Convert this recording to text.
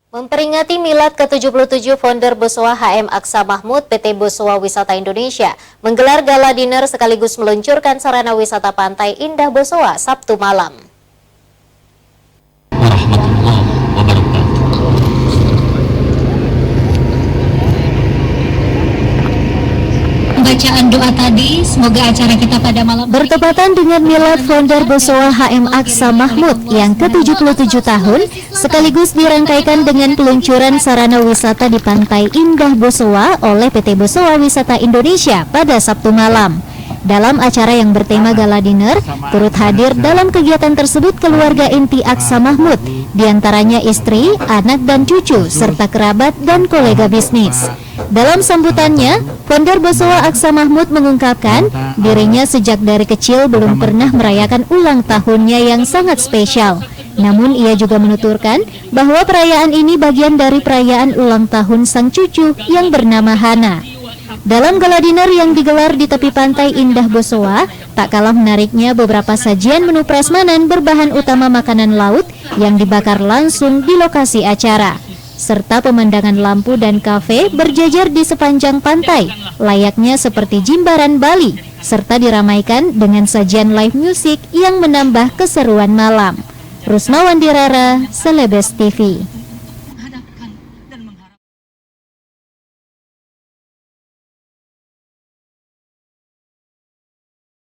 Memperingati milad ke-77 founder Bosowa HM Aksa Mahmud, PT Bosowa Wisata Indonesia menggelar gala dinner sekaligus meluncurkan sarana wisata pantai Indah Bosowa Sabtu malam. Warahmatullahi wabarakatuh. Bacaan doa tadi, semoga acara kita pada malam bertepatan dengan milad founder Bosowa HM Aksa Mahmud yang ke-77 tahun, sekaligus dirangkaikan dengan peluncuran sarana wisata di Pantai Indah Bosowa oleh PT Bosowa Wisata Indonesia pada Sabtu malam. Dalam acara yang bertema gala dinner, turut hadir dalam kegiatan tersebut keluarga inti Aksa Mahmud, diantaranya istri, anak dan cucu, serta kerabat dan kolega bisnis. Dalam sambutannya, founder Bosowa Aksa Mahmud mengungkapkan dirinya sejak dari kecil belum pernah merayakan ulang tahunnya yang sangat spesial. Namun ia juga menuturkan bahwa perayaan ini bagian dari perayaan ulang tahun sang cucu yang bernama Hana. Dalam gala dinner yang digelar di tepi pantai Indah Bosowa, tak kalah menariknya beberapa sajian menu prasmanan berbahan utama makanan laut yang dibakar langsung di lokasi acara, serta pemandangan lampu dan kafe berjajar di sepanjang pantai, layaknya seperti Jimbaran Bali, serta diramaikan dengan sajian live music yang menambah keseruan malam. Rusma Wandirara, Celebes TV.